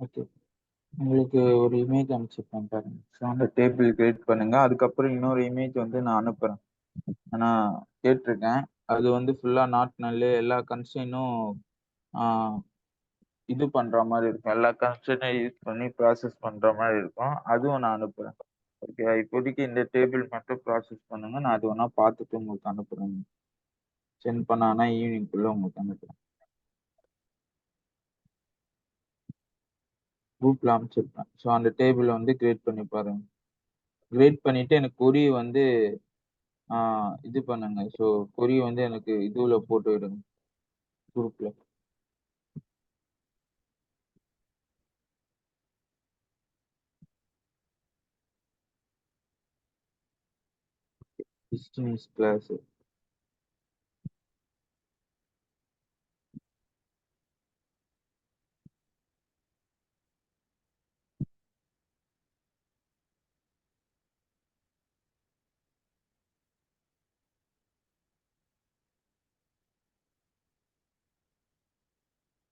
Okay. உங்களுக்கு ஒரு image அனுப்பிச்சிருக்கேன் பாருங்க. ஸோ அந்த டேபிள் கிரியேட் பண்ணுங்க. அதுக்கப்புறம் இன்னொரு இமேஜ் வந்து நான் அனுப்புறேன். நான் கேட்டிருக்கேன். அது வந்து ஃபுல்லா நாட் நல் எல்லா கன்ஸ்ட்ரெயினும் ஆ இது பண்ற மாரி இருக்கும். எல்லா கன்ஸ்ட்ரெயினும் யூஸ் பண்ணி ப்ராசஸ் பண்ற மாரி இருக்கும். அதுவும் நான் அனுப்புறேன். ஓகேவா? இப்போதைக்கு இந்த டேபிள் மட்டும் ப்ராசஸ் பண்ணுங்க. நான் அது வேணா பார்த்துட்டு உங்களுக்கு அனுப்புறேன். சென்ட் பண்ணானா ஈவினிங்குள்ள உங்களுக்கு அனுப்புறேன். குரூப்ல அனுப்பிச்சிருப்பேன். ஸோ அந்த டேபிள வந்து கிரியேட் பண்ணி பாருங்க. கிரியேட் பண்ணிட்டு எனக்கு கொரிய வந்து ஆ இது பண்ணுங்க. ஸோ கொரிய வந்து எனக்கு இதுல போட்டு விடுங்க. குரூப்ல. Distance class.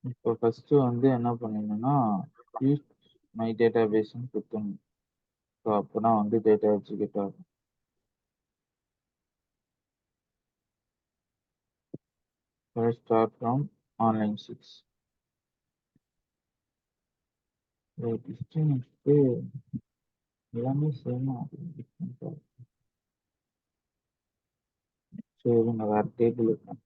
இப்போ ஃபர்ஸ்ட் வந்து என்ன பண்ணீங்கன்னா, யூஸ் மை டேட்டாபேஸ்ன்னு குடுத்துடணும். ஸோ அப்பதான் வந்து டேட்டா எக்ஸிக்யூட் ஆகும். Let's start from online 6. டிஸ்டன்ஸ்க்கு எல்லாமே சேமா டிஃப்ரெண்டா. ஸோ இவங்க வேற டேபிள் இருக்கும்.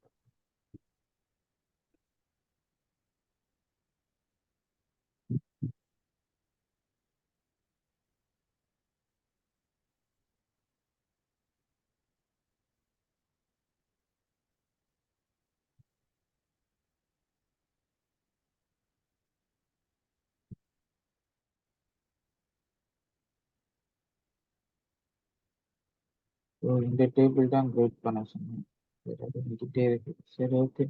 ஸோ இந்த டேபிள் தான் கிரியேட் பண்ண சொன்னேன். சரி அது என்கிட்டே இருக்கு. சரி ஓகே.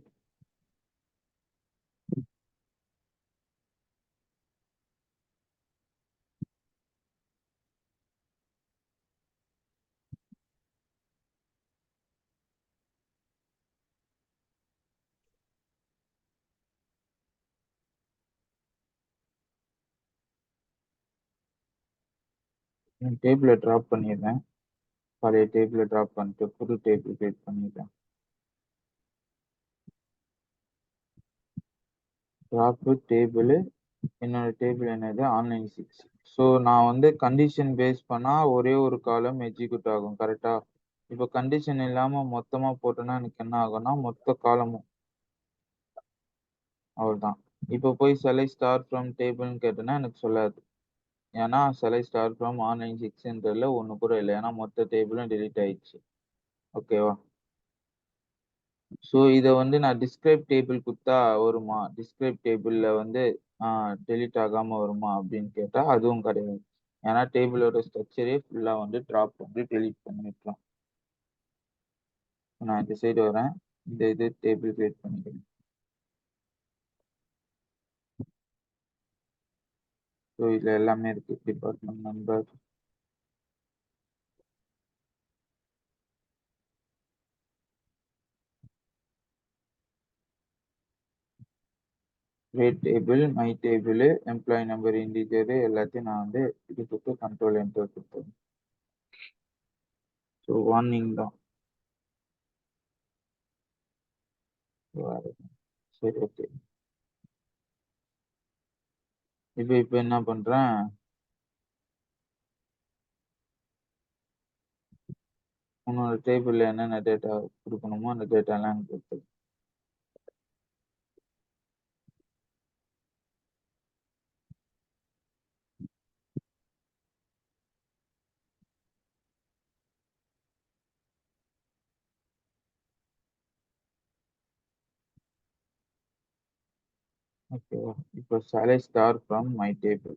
நான் டேபிளை ட்ராப் பண்ணிடுறேன். பழைய டேபிளை ட்ராப் பண்ணிட்டு புது டேபிள் கிரியேட் பண்ணிடுறேன். Drop table. என்னோட டேபிள் என்னது ஆன்லைன் 6. ஸோ நான் வந்து கண்டிஷன் பேஸ் பண்ணா ஒரே ஒரு காலம் எக்ஸிக்யூட் ஆகும். கரெக்டா? இப்போ கண்டிஷன் இல்லாம மொத்தமா போட்டோம்னா எனக்கு என்ன ஆகும்னா மொத்த காலமும் அவ்வளவுதான். இப்போ போய் செலக்ட் ஸ்டார் ஃப்ரம் டேபிள்னு கேட்டேன்னா எனக்கு சொல்லாது. ஏன்னா செலக்ட் ஸ்டார் ஃப்ரம் ஆன்லைன் 6ன்றதுல ஒண்ணு கூட இல்லை. ஏன்னா மொத்த டேபிளும் டெலீட் ஆயிடுச்சு. ஓகேவா? ஸோ இத வந்து நான் டிஸ்கிரைப் டேபிள் குடுத்தா வருமா? டிஸ்கிரைப் டேபிள்ல வந்து டெலீட் ஆகாம வருமா அப்படின்னு கேட்டா அதுவும் கிடையாது. ஏன்னா டேபிளோட ஸ்ட்ரக்சரே ஃபுல்லா வந்து ட்ராப் வந்து டெலீட் பண்ணிக்கலாம். நான் இந்த சைடு வரேன். இந்த இது டேபிள் கிரியேட் பண்ணிக்கிறேன். ஸோ இதுல எல்லாமே இருக்கு. Department number, rate table, my table, employee number, integer எல்லாத்தையும் நான் வந்து இது கொடுத்து கண்ட்ரோல் என்டர் கொடுத்தேன். ஸோ வார்னிங் தான். சரி ஓகே. இப்போ என்ன பண்றேன்? உன்னோட டேபிள்ல என்னென்ன டேட்டா குடுக்கணுமோ அந்த டேட்டா எல்லாம் எனக்கு குடுத்துரு. ஓகேவா? இப்போ select star from my table.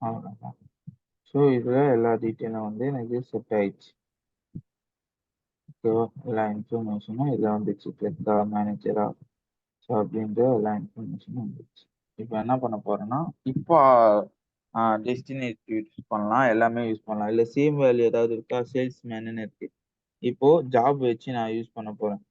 அவ்வளவுதான். ஸோ இதுல எல்லா டீட்டெயிலும் வந்து எனக்கு செட் ஆயிடுச்சு. ஓகேவா? எல்லா இன்ஃபர்மேஷனும் இதுல வந்துச்சு. கிளிக்கா மேனேஜரா ஸோ அப்படின்ற எல்லா இன்ஃபர்மேஷனும் வந்துருச்சு. இப்போ என்ன பண்ண போறேன்னா, இப்போ டெஸ்டினேட் யூஸ் பண்ணலாம், எல்லாமே யூஸ் பண்ணலாம். இல்ல சேம் வேல்யூ ஏதாவது இருக்கா? சேல்ஸ் மேனுன்னு இருக்கு. இப்போ ஜாப் வச்சு நான் யூஸ் பண்ண போறேன்.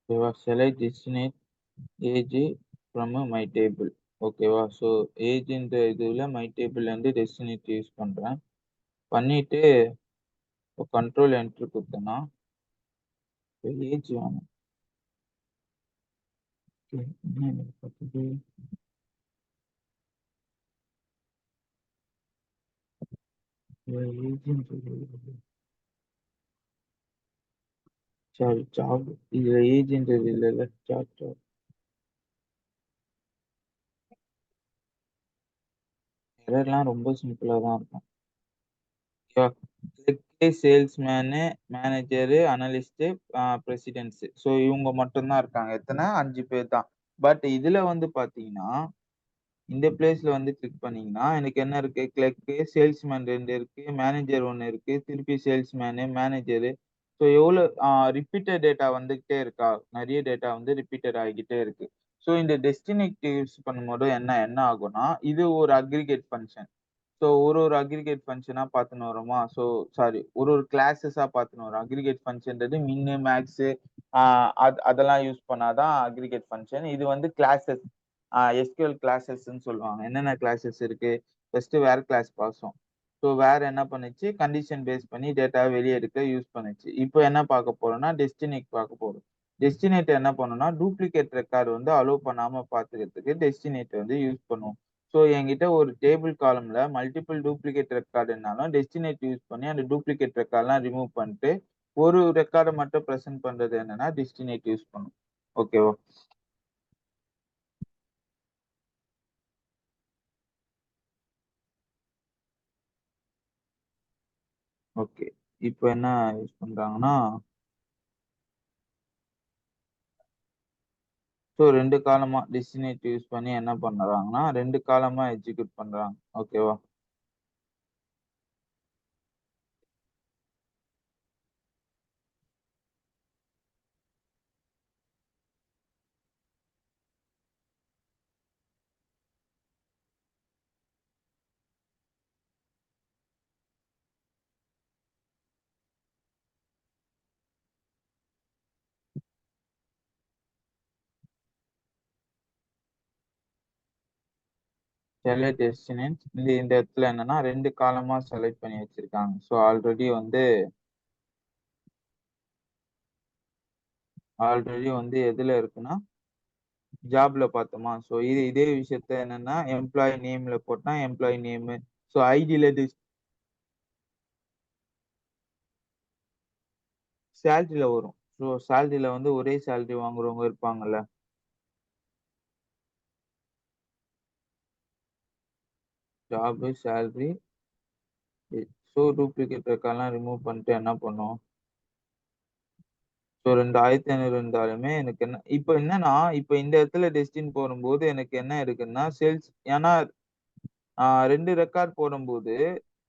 ஓகேவா? Select distinct age from my table. ஓகேவா? ஸோ ஏஜ்ன்ற இதுல மை டேபிள்ல இருந்து டெஸ்டினேட் யூஸ் பண்றேன். பண்ணிட்டு இப்போ கண்ட்ரோல் என்டர் குடுத்தேன்னா ஏஜ் வேணும். ஓகே, என்ன இது பார்த்தது? ஏஜ்ன்றது சாரி ஜாப். இதுல ஏஜ்ன்றது இல்லைல்ல, ஜாப். எரர்லாம் ரொம்ப சிம்பிளா தான் இருக்கும். ஓகேவா? Salesman, manager, analyst, president's. So இவங்க மட்டும் தான் இருக்காங்க. எத்தனை? 5 பேர் தான். பட் இதுல வந்து பாத்தீங்கன்னா, இந்த பிளேஸ்ல வந்து கிளிக் பண்ணீங்கன்னா, எனக்கு என்ன இருக்கு? கிளர்க்கு, சேல்ஸ்மேன் 2 இருக்கு, மேனேஜர் 1 இருக்கு, திருப்பி சேல்ஸ்மேனு, மேனேஜரு. ஸோ எவ்வளோ ரிப்பீட்டட் டேட்டா வந்துகிட்டே இருக்கா? நெறைய டேட்டா வந்து ரிப்பீட்டட் ஆகிக்கிட்டே இருக்கு. ஸோ இந்த டெஸ்டினிக்கு யூஸ் பண்ணும்போது என்ன என்ன ஆகும்னா, இது ஒரு அக்ரிகேட் ஃபங்ஷன். ஸோ ஒரு அக்ரிகேட் ஃபங்ஷனா பார்த்துன்னு வரோமா? ஸோ சாரி, ஒரு கிளாஸஸா பார்த்துன்னு வரோம். அக்ரிகேட் ஃபங்ஷன்றது மின்னு, மேக்ஸு, அதெல்லாம் யூஸ் பண்ணா தான் அக்ரிகேட் ஃபங்ஷன். இது வந்து கிளாஸஸ், எஸ்கியூஎல் கிளாஸஸ்ன்னு சொல்லுவாங்க. என்னென்ன கிளாஸஸ் இருக்கு? ஃபர்ஸ்ட்டு வேர் கிளாஸ் பார்த்தோம். ஸோ வேர் என்ன பண்ணுச்சு? கண்டிஷன் பேஸ் பண்ணி டேட்டாவ வெளிய எடுக்க யூஸ் பண்ணுச்சு. இப்போ என்ன பார்க்க போறோம்னா, டெஸ்டினிக்கு பார்க்க போறோம். டெஸ்டினேட் என்ன பண்ணும்னா, டூப்ளிகேட் ரெக்கார்ட் வந்து அலோவ் பண்ணாம பார்த்துக்கிறதுக்கு டெஸ்டினேட் வந்து யூஸ் பண்ணுவோம். ஸோ என்கிட்ட ஒரு டேபிள் காலம்ல மல்டிபிள் டூப்ளிகேட் ரெக்கார்டுனாலும் டெஸ்டினேட் யூஸ் பண்ணி அந்த டூப்ளிகேட் ரெக்கார்ட்லாம் ரிமூவ் பண்ணிட்டு, ஒரு ரெக்கார்ட மட்டும் பிரசன்ட் பண்றது என்னன்னா, டெஸ்டினேட் யூஸ் பண்ணும். ஓகேவா? ஓகே. இப்போ என்ன யூஸ் பண்றாங்கன்னா, ஸோ 2 காலமா டெஸ்டினேட் யூஸ் பண்ணி என்ன பண்றாங்கன்னா, 2 காலமா எக்ஸிக்யூட் பண்றாங்க. ஓகேவா? செலக்ட் டெஸ்டினேட் இந்த இந்த இடத்துல என்னன்னா 2 காலமா செலக்ட் பண்ணி வச்சிருக்காங்க. ஸோ ஆல்ரெடி வந்து எதுல இருக்குன்னா, ஜாப்ல பார்த்தோமா? ஸோ இதே விஷயத்த என்னன்னா, எம்ப்ளாயி நேம்ல போட்டா எம்ப்ளாயி நேமு. ஸோ ஐடில சேலரில வரும். ஸோ சேலரில வந்து ஒரே சேலரி வாங்குறவங்க இருப்பாங்கல்ல. Job, salary. ஸோ டூப்ளிகேட் ரெக்கார்ட்லாம் ரிமூவ் பண்ணிட்டு என்ன பண்ணும்? ஸோ 2500 இருந்தாலுமே எனக்கு என்ன இப்ப என்னன்னா, இப்ப இந்த இடத்துல டெஸ்டின் போடும்போது எனக்கு என்ன இருக்குன்னா, ஏன்னா 2 ரெக்கார்ட் போடும்போது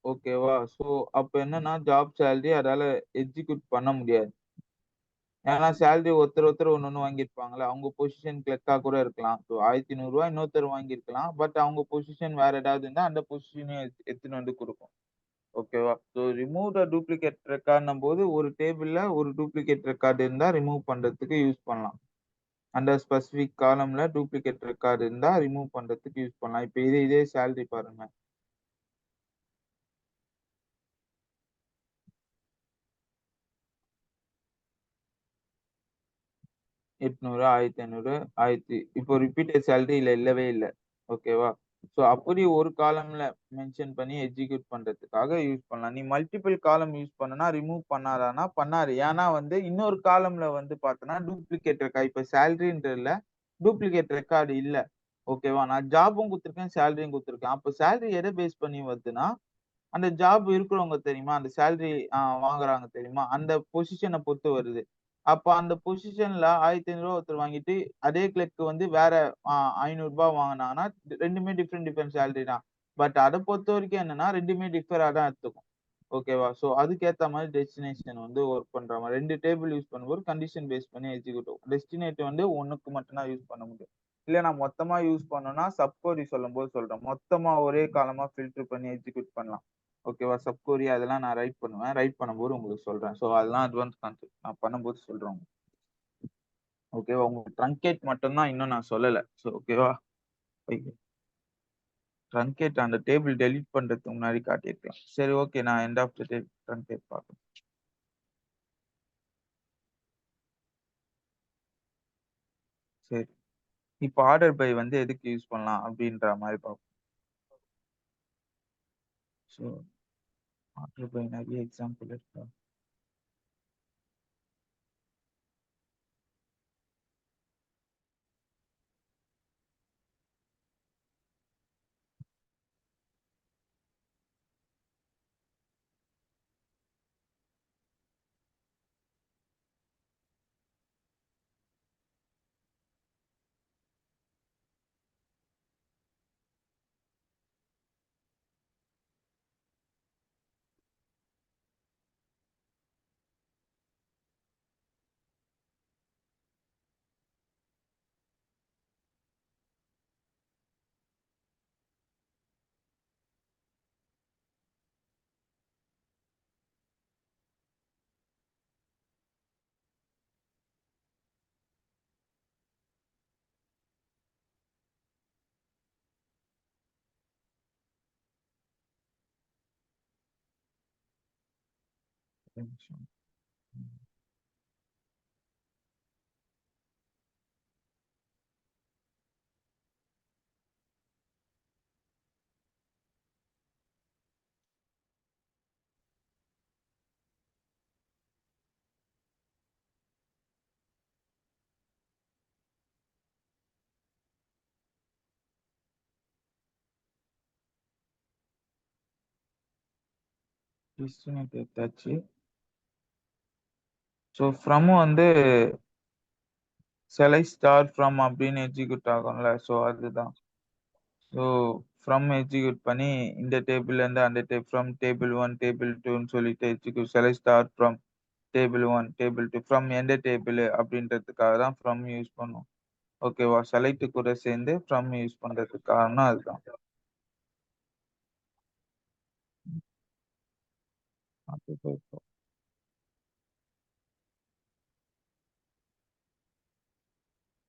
ஓகேவா? ஸோ அப்ப என்னன்னா, ஜாப் சேலரி அதால எக்ஸிக்யூட் பண்ண முடியாது. ஏன்னா சேலரி ஒருத்தர் ஒண்ணு வாங்கியிருப்பாங்கல்ல. அவங்க பொசிஷன் கிளர்க்கா கூட இருக்கலாம். ஸோ ரூ. 1500 இன்னொருத்தர் வாங்கியிருக்கலாம். பட் அவங்க பொசிஷன் வேற ஏதாவது இருந்தா அந்த பொசிஷனையும் எடுத்துன்னு வந்து குடுக்கும். ஓகேவா? ஸோ ரிமூவ் த டூப்ளிகேட் ரெக்கார்ட்ன்னும்போது ஒரு டேபிள்ல ஒரு டூப்ளிகேட் ரெக்கார்ட் இருந்தா ரிமூவ் பண்றதுக்கு யூஸ் பண்ணலாம். அந்த ஸ்பெசிஃபிக் காலம்ல டூப்ளிகேட் ரெக்கார்ட் இருந்தா ரிமூவ் பண்றதுக்கு யூஸ் பண்ணலாம். இப்ப இதே சேலரி பாருங்க. 800, 1500, 1000 இப்போ ரிப்பீட்டட் சேலரி இல்லவே இல்ல. ஓகேவா? ஸோ அப்படி ஒரு காலம்ல மென்ஷன் பண்ணி எக்ஸிக்யூட் பண்றதுக்காக யூஸ் பண்ணலாம். நீ மல்டிபிள் காலம் யூஸ் பண்ணனா ரிமூவ் பண்ணாதான்னா பண்ணாது. ஏன்னா வந்து இன்னொரு காலம்ல வந்து பார்த்தன்னா டூப்ளிகேட் ரெக்கார்ட் இப்ப சேலரின்றதுல டூப்ளிகேட் ரெக்கார்ட் இல்ல. ஓகேவா? நான் ஜாப்பும் குடுத்துருக்கேன், சேலரியும் குடுத்துருக்கேன். அப்ப சேலரி எத பேஸ் பண்ணி வருதுன்னா, அந்த ஜாப் இருக்கிறவங்க தெரியுமா? அந்த சேலரி வாங்குறாங்க தெரியுமா? அந்த பொசிஷன பொறுத்து வருது. அப்ப அந்த பொசிஷன்ல ரூ. 1500 ஒருத்தர் வாங்கிட்டு, அதே கிளர்க் வந்து வேற அ ரூ. 500 வாங்குனாங்கன்னா, 2மே டிஃபரெண்ட் டிஃபரெண்ட் சேலரி தான். பட் அத பொறுத்தவரைக்கும் என்னன்னா, 2மே டிஃபரா தான் எடுத்துக்கும். ஓகேவா? ஸோ அதுக்கேத்த மாரி டெஸ்டினேஷன் வந்து வொர்க் பண்ற மாரி 2 டேபிள் யூஸ் பண்ணும்போது கண்டிஷன் பேஸ் பண்ணி எக்ஸிக்யூட் டெஸ்டினேட் வந்து 1க்கு மட்டும் தான் யூஸ் பண்ண முடியும். இல்ல நான் மொத்தமா யூஸ் பண்ணணும்னா, சப் கொரி சொல்லும்போது சொல்றேன். மொத்தமா ஒரே காலமா ஃபில்டர் பண்ணி எக்ஸிக்யூட் பண்ணலாம். ஓகேவா? சப் கொரி அதெல்லாம் நான் ரைட் பண்ணுவேன். ரைட் பண்ணும்போது உங்களுக்கு சொல்றேன். ஸோ அதெல்லாம் அட்வான்ஸ் கான்செப்ட். நான் பண்ணும்போது சொல்றேன் உங்களுக்கு. ஓகேவா? உங்களுக்கு ட்ரங்கேட் மட்டும் தான் இன்னும் நான் சொல்லல. ஸோ ஓகேவா? ட்ரங்கேட் அந்த டேபிள் டெலீட் பண்றதுக்கு முன்னாடி காட்டியிருக்கலாம். சரி ஓகே. நான் end of the day truncated பார்க்குறேன். சரி. இப்ப ஆர்டர் பை வந்து எதுக்கு யூஸ் பண்ணலாம் அப்படின்ற மாரி பார்ப்போம். ஸோ ஆர்டர் பை நெறைய எக்ஸாம்பிள் இருக்கா? ஒரு நிமிஷம். டெஸ்டினேட் எடுத்தாச்சு. ஸோ ஃப்ரம் வந்து செலக்ட் ஸ்டார் ஃப்ரம் அப்படின்னு எக்ஸிக்யூட் ஆகும்ல. ஸோ அதுதான். ஸோ ஃப்ரம் எக்ஸிக்யூட் பண்ணி இந்த டேபிள்ல இருந்து அந்த ஃப்ரம் டேபிள் 1 டேபிள் 2ன்னு சொல்லிட்டு execute select star from table 1 table 2 from எந்த டேபிள் அப்படின்றதுக்காக தான் ஃப்ரம் யூஸ் பண்ணுவோம். ஓகேவா? செலக்ட் கூட சேர்ந்து ஃப்ரம் யூஸ் பண்றதுக்கு காரணம் அதுதான்.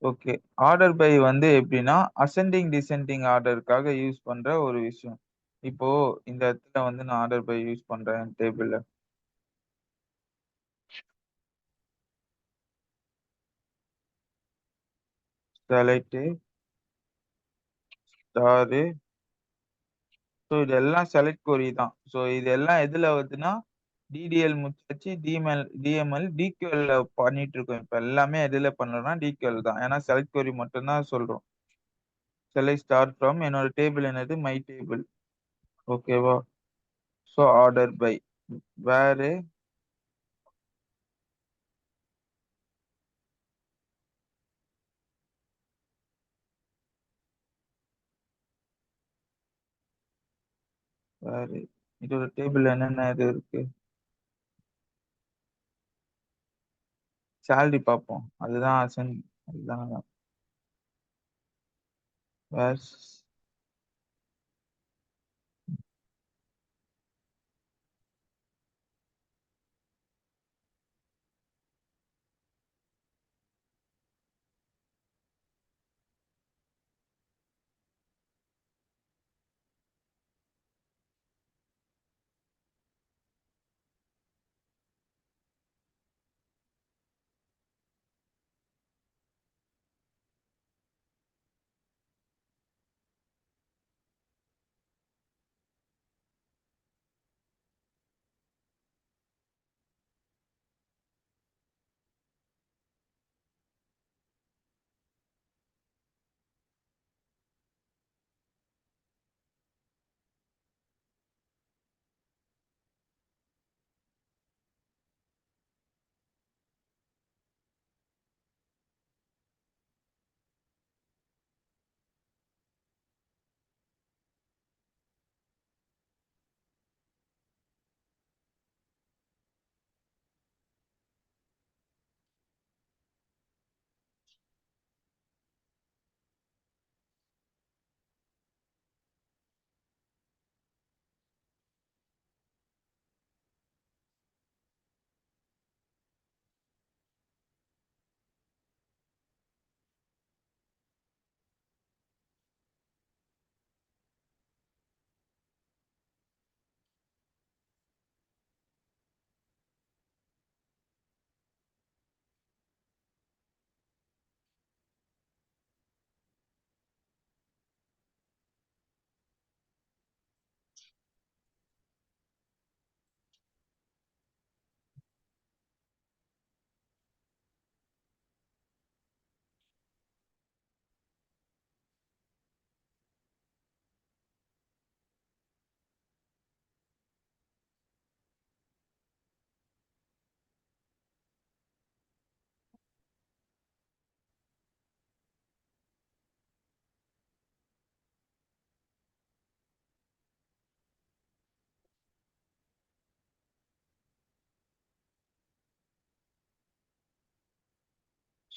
ஓகே. ஆர்டர் பை வந்து எப்படின்னா, அசெண்டிங், டிசெண்டிங் ஆர்டருக்காக யூஸ் பண்ற ஒரு விஷயம். இப்போ இந்த இடத்துல வந்து நான் ஆர்டர் பை யூஸ் பண்றேன் டேபிள்ல. Select, star. ஸோ இதெல்லாம் செலக்ட் கொரி தான். ஸோ இதெல்லாம் எதுல வருதுன்னா, டிடிஎல் முடிச்சாச்சு. டிஎம்எல், டிக்யூஎல்ல பண்ணிட்டு இருக்கோம். இப்ப எல்லாமே எதுல பண்றோம்னா டிக்யூஎல் தான். ஏன்னா செலக்ட் கொரி மட்டும் தான் சொல்றோம். செலக்ட் ஸ்டார் ஃப்ரம் என்னோட டேபிள் என்னது? My table. ஓகேவா? ஸோ ஆர்டர் பை வேர் வேர் இதோட டேபிள் என்னென்ன இது இருக்கு? சேலரி பார்ப்போம். அதுதான் அதுதான் வேர்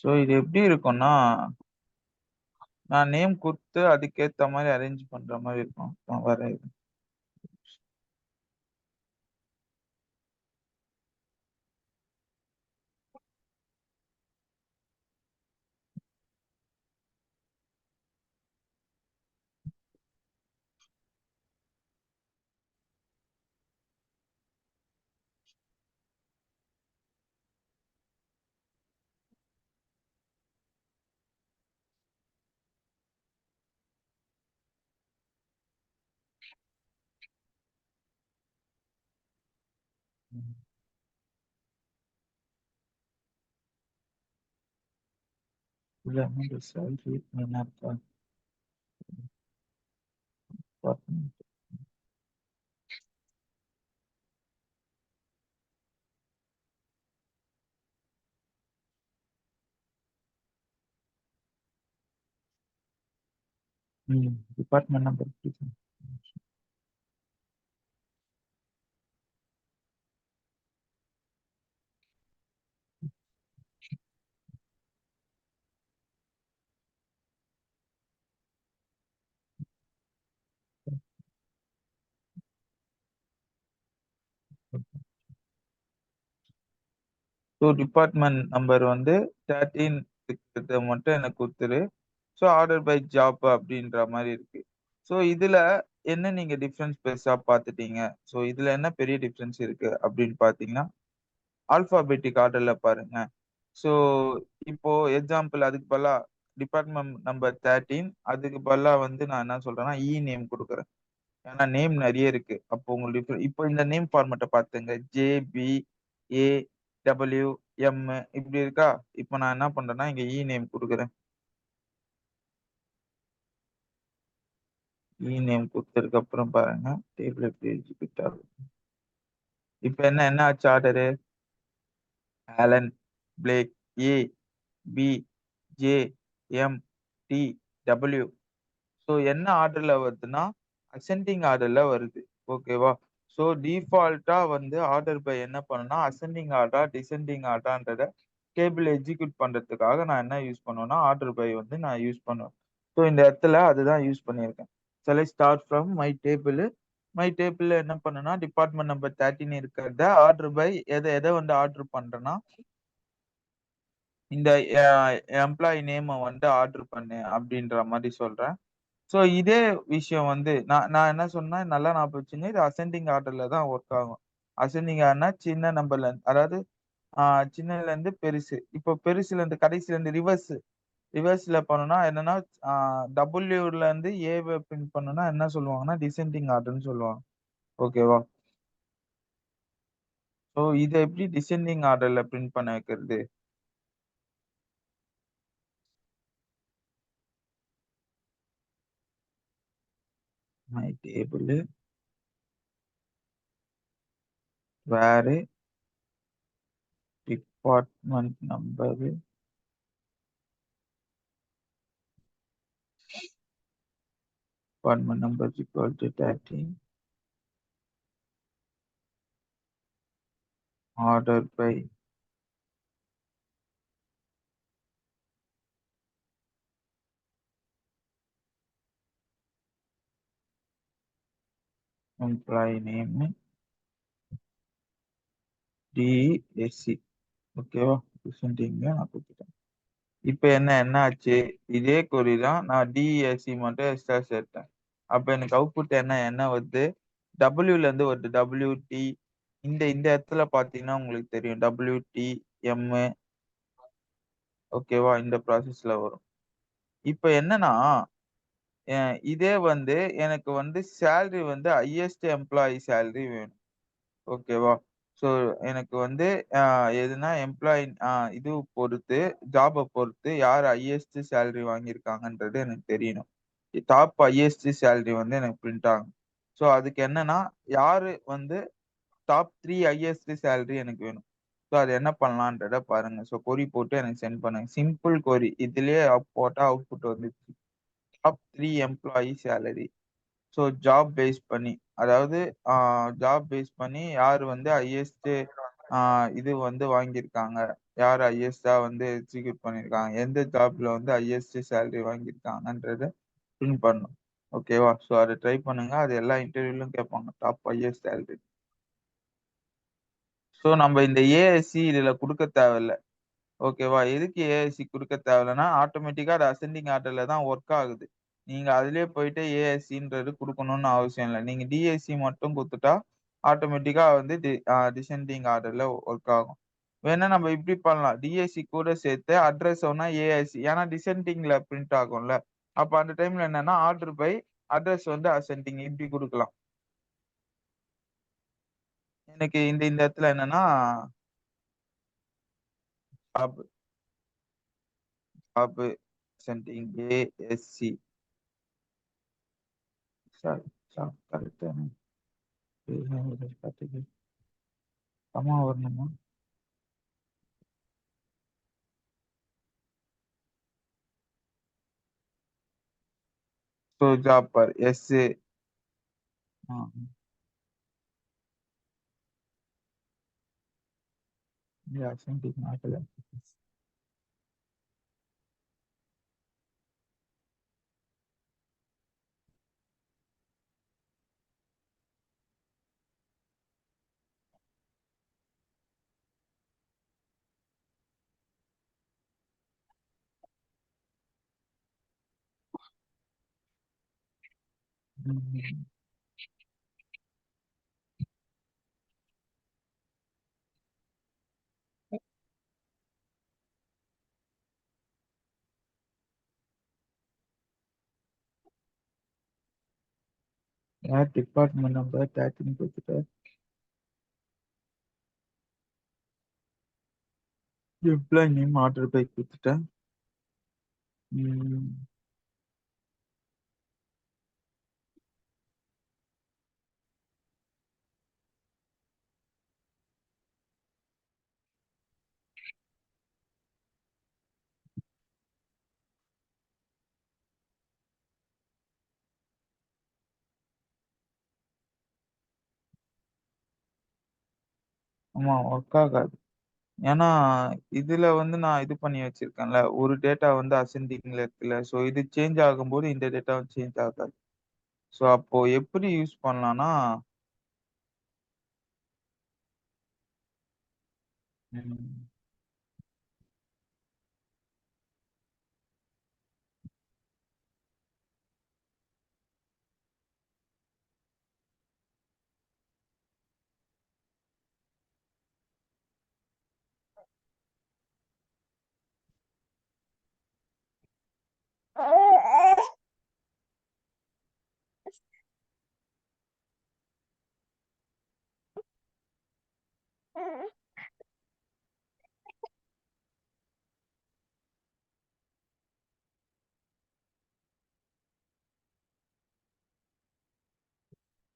ஸோ இது எப்படி இருக்கும்னா, நான் நேம் குடுத்து அதுக்கேத்த மாரி அரேஞ்ச் பண்ற மாரி இருக்கும். வரேன் இரு. இல்ல இந்த சேலரி என்ன department number so department number வந்து 13 இருக்கிறத மட்டும் எனக்கு குடுத்துரு. ஸோ ஆர்டர் பை ஜாப் அப்படின்ற மாரி இருக்கு. ஸோ இதுல என்ன நீங்க டிஃபரன்ஸ் பெருசா பார்த்துட்டீங்க? ஸோ இதுல என்ன பெரிய டிஃபரன்ஸ் இருக்கு அப்படின்னு பார்த்தீங்கன்னா, ஆல்பாபெட்டிக் ஆர்டர்ல பாருங்க. ஸோ இப்போ எக்ஸாம்பிள் அதுக்கு பதிலா டிபார்ட்மெண்ட் நம்பர் 13 அதுக்கு பதிலா வந்து நான் என்ன சொல்றேன்னா, நேம் குடுக்குறேன். ஏன்னா நேம் நெறைய இருக்கு. அப்போ உங்களுக்கு இப்போ இந்த நேம் ஃபார்மேட்ட பாத்துங்க. ஜே, ஏ, டபிள்யூ, எம் இப்படி இருக்கா? இப்போ நான் என்ன பண்றேன்னா, இங்க நேம் குடுக்குறேன். நேம் குடுத்ததுக்கு அப்புறம் பாருங்க, டேபிள் எப்படி எக்ஸிக்யூட் ஆகுது. இப்ப என்ன ஆச்சு order? Allen, Blake, A, B, J, M, D, W. So என்ன ஆர்டர்ல வருதுன்னா, அசெண்டிங் ஆர்டர்ல வருது. ஓகேவா? ஸோ டிஃபால்ட்டா வந்து ஆர்டர் பை என்ன பண்ணும்னா, அசெண்டிங் ஆர்டரா, டிசெண்டிங் ஆர்டரான்றத டேபிள் எக்ஸிக்யூட் பண்றதுக்காக நான் என்ன யூஸ் பண்ணுவேன்னா, ஆர்டர் பை வந்து நான் யூஸ் பண்ணுவேன். ஸோ இந்த இடத்துல அதுதான் யூஸ் பண்ணியிருக்கேன். Select start from my table. My டேபிள்ல என்ன பண்ணேன்னா, டிபார்ட்மெண்ட் நம்பர் 13 இருக்கிறத ஆர்டர் பை எத எத வந்து ஆர்டர் பண்றேன்னா, இந்த எம்ப்ளாயி நேம வந்து ஆர்டர் பண்ணு அப்படின்ற மாரி சொல்றேன். ஸோ இதே விஷயம் வந்து நான் நான் என்ன சொன்னேன், நல்லா ஞாபகம் வச்சுங்க. இது அசெண்டிங் ஆர்டர்ல தான் ஒர்க் ஆகும். அசெண்டிங் ஆர்டர்னா சின்ன நம்பர்ல அதாவது ஆ சின்னதுலருந்து பெருசு. இப்போ பெருசுலருந்து கடைசிலருந்து ரிவர்ஸ்ல பண்ணணும்னா என்னன்னா, ஆ டபிள்யூலருந்து ஏவ பிரிண்ட் பண்ணணும்னா என்ன சொல்லுவாங்கன்னா, டிசெண்டிங் ஆர்டர்ன்னு சொல்லுவாங்க. ஓகேவா? ஸோ இத எப்படி டிசெண்டிங் ஆர்டர்ல பிரிண்ட் பண்ண வைக்கிறது? My table where department number department number equal to 13 order by employee name DSC. ஓகேவா? டிசெண்டிங்ல நான் குடுத்துட்டேன். இப்ப என்ன ஆச்சு? இதே கொரி தான். நான் டிஎஸ்சி மட்டும் எக்ஸ்ட்ரா சேர்த்தேன். அப்ப எனக்கு அவுட்புட் என்ன வருது? டபிள்யூல இருந்து வருது. டபிள்யூடி இந்த இந்த இடத்துல பார்த்தீங்கன்னா உங்களுக்கு தெரியும். டபிள்யூடி, எம் ஓகேவா? இந்த ப்ராசஸ்ல வரும். இப்ப என்னன்னா, இதே வந்து எனக்கு வந்து சேலரி வந்து ஹையஸ்ட் எம்ப்ளாயி சேலரி வேணும். ஓகேவா? ஸோ எனக்கு வந்து அ எதுனா எம்ப்ளாயி இது பொறுத்து, ஜாப்ப பொறுத்து யார் ஹையஸ்ட் சேலரி வாங்கியிருக்காங்கன்றது எனக்கு தெரியணும். டாப் ஹையஸ்ட் சேலரி வந்து எனக்கு பிரிண்ட் ஆகும். ஸோ அதுக்கு என்னன்னா, யாரு வந்து டாப் 3 ஹையஸ்ட் சேலரி எனக்கு வேணும். ஸோ அது என்ன பண்ணலான்றத பாருங்க. ஸோ கொரி போட்டு எனக்கு சென்ட் பண்ணுங்க. Simple query. இதுலயே போட்டா அவுட்புட் வந்துருச்சு. Top 3 employee salary. So job base பண்ணி. அதாவது ஆ ஜாப் பேஸ் பண்ணி யார் வந்து ஹையஸ்ட் இது வந்து வாங்கியிருக்காங்க. யார் ஹையஸ்ட்டா வந்து எக்ஸிக்யூட் பண்ணியிருக்காங்க. எந்த ஜாப்ல வந்து ஹையஸ்ட் சேலரி வாங்கியிருக்காங்கன்றத பிரிண்ட் பண்ணணும். ஓகேவா? ஸோ அத ட்ரை பண்ணுங்க. அது எல்லா இன்டர்வியூலயும் கேட்பாங்க. Top highest salary. ஸோ நம்ம இந்த ஏஎஸ்சி இதுல குடுக்க தேவையில்ல. ஓகேவா? எதுக்கு ஏஎஸ்சி குடுக்க தேவையில்லன்னா, ஆட்டோமேட்டிக்கா அது அசெண்டிங் ஆர்டர்ல தான் ஒர்க் ஆகுது. நீங்க அதிலேயே போயிட்டு ஏஎஸ்சின்றது குடுக்கணும்னு அவசியம் இல்ல. நீங்க டிஎஸ்சி மட்டும் குடுத்துட்டா, ஆட்டோமேட்டிக்கா வந்து டிசெண்டிங் ஆர்டர்ல ஒர்க் ஆகும். வேணா நம்ம இப்படி பண்ணலாம். டிஎஸ்சி கூட சேர்த்து அட்ரஸ் வேணா ஏஎஸ்சி. ஏன்னா டிசெண்டிங்ல பிரிண்ட் ஆகும்ல. அப்ப அந்த டைம்ல என்னன்னா, ஆர்டர் பை அட்ரஸ் வந்து அசெண்டிங் இப்படி குடுக்கலாம். எனக்கு இந்த இந்த இடத்துல என்னன்னா, job job sending ASC sorry job கரெக்ட்டா கம்மா வரணுமா? ஸோ ஜாப்பர் எஸ். ஆ. Yeah, something like that. யார் டிபார்ட்மெண்ட் நம்பர் டேக்னு கொடுத்துட்டு எம்ப்ளாய் நேம் ஆர்டர் பை கொடுத்துட்டேன். ஆமா ஒர்க் ஆகாது. ஏன்னா இதுல வந்து நான் இது பண்ணி வச்சிருக்கேன்ல. ஒரு டேட்டா வந்து அசெண்டிங்ல இருக்குல்ல. ஸோ இது சேஞ்ச் ஆகும்போது இந்த டேட்டாவும் சேஞ்ச் ஆகாது. ஸோ அப்போ எப்படி யூஸ் பண்ணலாம்னா, ம்,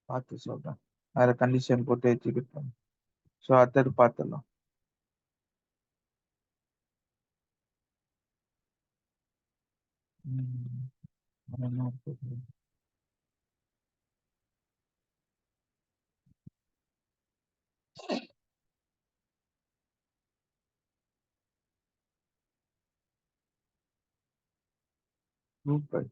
பார்த்து சொல்றேன். வேற கண்டிஷன் போட்டு எக்ஸிக்யூட் பண்ணு. ஸோ அடுத்தது பார்த்துடலாம். ம், என்ன இருக்குது? சூப்பர்.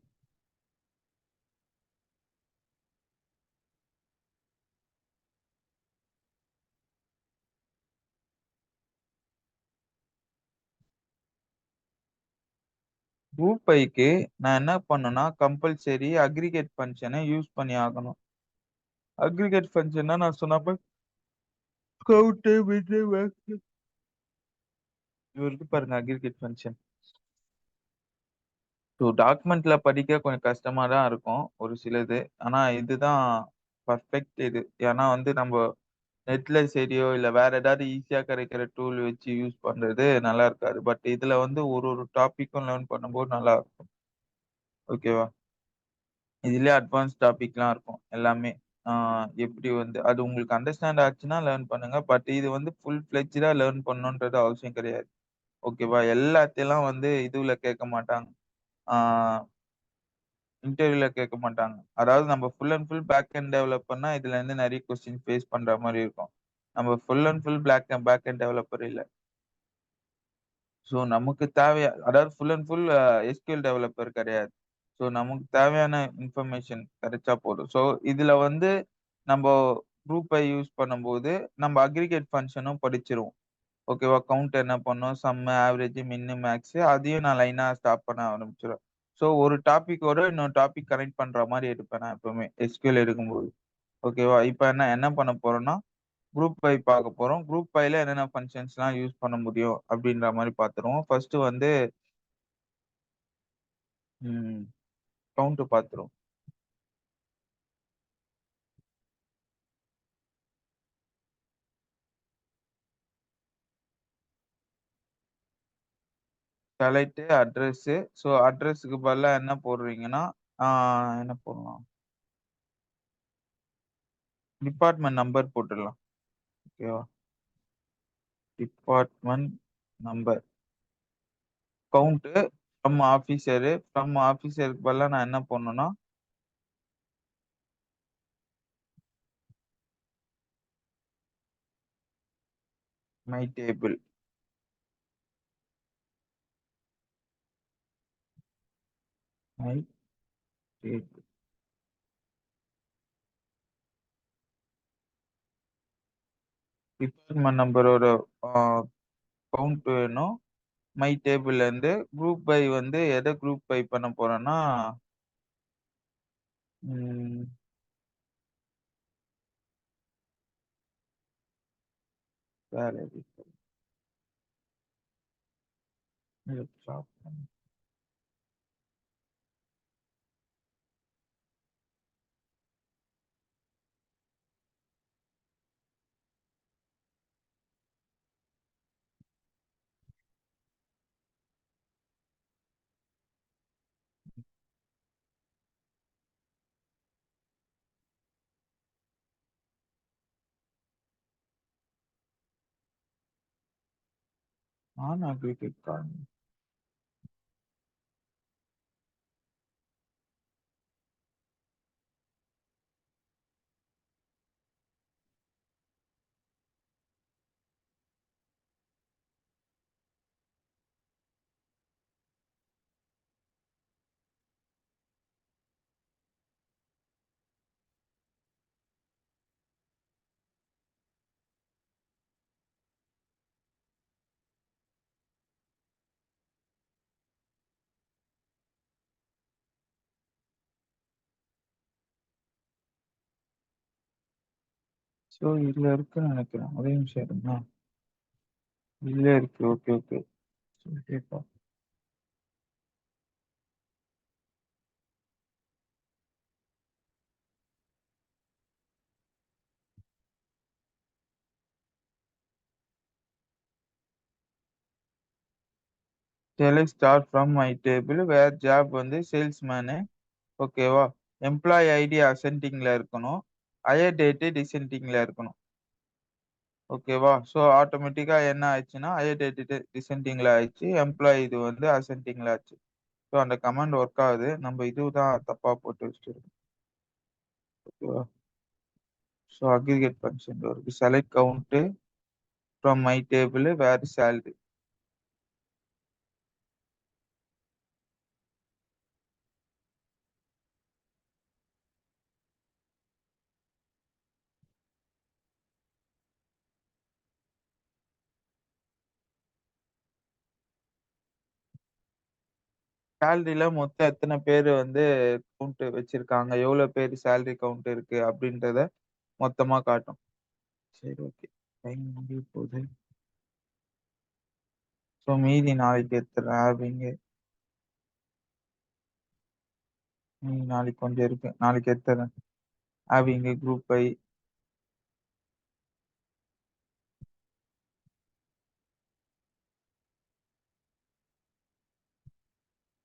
குரூப் ஐக்கு நான் என்ன பண்ணேன்னா, கம்பல்சரி அக்ரிகேட் ஃபங்ஷனை யூஸ் பண்ணி ஆகணும். அக்ரிகேட் ஃபங்ஷன்னா நான் சொன்னப்ப கவுண்ட் வித் இருக்கு பாருங்க அக்ரிகேட் ஃபங்ஷன். ஸோ டாக்குமெண்ட்ல படிக்க கொஞ்சம் கஷ்டமா தான் இருக்கும் ஒரு சிலது. ஆனா இதுதான் பர்ஃபெக்ட் இது. ஏன்னா வந்து நம்ம நெட்ல சரியோ, இல்ல வேற ஏதாவது ஈஸியா கிடைக்கிற டூல் வச்சு யூஸ் பண்றது நல்லா இருக்காது. பட் இதுல வந்து ஒரு ஒரு டாபிக்கும் லேர்ன் பண்ணும்போது நல்லா இருக்கும். ஓகேவா? இதுலயே அட்வான்ஸ் டாபிக்லாம் இருக்கும் எல்லாமே. ஆ எப்படி வந்து அது உங்களுக்கு அண்டர்ஸ்டாண்ட் ஆச்சுன்னா லேர்ன் பண்ணுங்க. பட் இது வந்து ஃபுல் ஃப்ளெட்ஜ்டா லேர்ன் பண்ணணுன்றது அவசியம் கிடையாது. ஓகேவா? எல்லாத்தையெல்லாம் வந்து இதுல கேட்க மாட்டாங்க. ஆ இன்டர்வியூல கேட்க மாட்டாங்க. அதாவது நம்ம full and full back end developer இதுல இருந்து நெறைய கொஸ்டின் ஃபேஸ் பண்ற மாரி இருக்கும். நம்ம full and full back and developer இல்ல. ஸோ நமக்கு அதாவது full and full SQL developer கிடையாது. ஸோ நமக்கு தேவையான இன்ஃபர்மேஷன் கிடைச்சா போதும். ஸோ இதுல வந்து நம்ப குரூப் ஐ யூஸ் பண்ணும்போது, நம்ம அக்ரிகேட் ஃபங்ஷனும் படிச்சிருவோம். ஓகேவா? கவுண்ட் என்ன பண்ணும், சம்மு, ஆவரேஜ், மின்னு, மேக்ஸ் அதையும் நான் லைனா ஸ்டார்ட் பண்ண ஆரம்பிச்சுருவேன். ஸோ ஒரு டாபிக்கோட இன்னொரு டாபிக் கனெக்ட் பண்ற மாரி எடுப்பேன் நான் எப்பவுமே எஸ்கியூஎல் எடுக்கும்போது. ஓகேவா? இப்ப என்ன என்ன பண்ண போறோம்னா, குரூப் பை பார்க்க போறோம். குரூப் பைல என்னென்ன ஃபங்ஷன்ஸ்லாம் யூஸ் பண்ண முடியும் அப்படின்ற மாரி பார்த்துருவோம். ஃபர்ஸ்ட் வந்து ம் கவுண்ட் பார்த்துருவோம். Select address. ஸோ அட்ரஸ்க்கு பதிலா என்ன போடுறீங்கன்னா, ஆ என்ன போடலாம்? டிபார்ட்மெண்ட் நம்பர் போட்டுடலாம். ஓகேவா? Department number. கவுண்ட் ஃப்ரம் ஆஃபீசருக்கு பதிலா நான் என்ன பண்ணணும்னா, my table. My table. Department நம்பரோட கவுண்ட் வேணும். மை டேபிள்ல இருந்து குரூப் பை வந்து எதை குரூப் பை பண்ண போறேன்னா, ம், வேற எது? இதை stop பண்ணு. நான் அக்ரிகேட் காரணம். ஸோ இதுல இருக்குன்னு நினைக்கிறேன். ஒரே நிமிஷம் இருங்க. இதுல இருக்கு. Okay okay. ஓகேப்பா. Select star from my table where job வந்து சேல்ஸ்மேனு. ஓகேவா? எம்ப்ளாயி ஐடி அசென்டிங்ல இருக்கணும். ஹையர் டேட்டு டிசென்டிங்ல இருக்கணும். ஓகேவா? ஸோ ஆட்டோமேட்டிக்கா என்ன ஆயிடுச்சுன்னா, ஹையர் டேட்டு டிசென்டிங்ல ஆயிடுச்சு. எம்ப்ளாயி இது வந்து அசென்டிங்ல ஆச்சு. ஸோ அந்த கமாண்ட் ஒர்க் ஆகுது. நம்ம இதுதான் தப்பா போட்டு வச்சிருக்கோம். ஓகேவா? ஸோ அக்ரிகேட் ஃபங்க்ஷன் இருக்கு. Select count from my table where salary. சேலரில மொத்தம் எத்தனை பேர் வந்து கவுண்ட் வச்சிருக்காங்க, எவ்வளவு பேர் சேலரி கவுண்ட் இருக்கு அப்படின்றத மொத்தமா காட்டும். சரி ஓகே. டைம் முடிய போகுது. ஸோ மீதி நாளைக்கு எடுத்துறேன் அப்படிங்க. மீதி நாளைக்கு கொஞ்சம் இருக்கு, நாளைக்கு எடுத்துறேன். அப்படிங்க குரூப் பை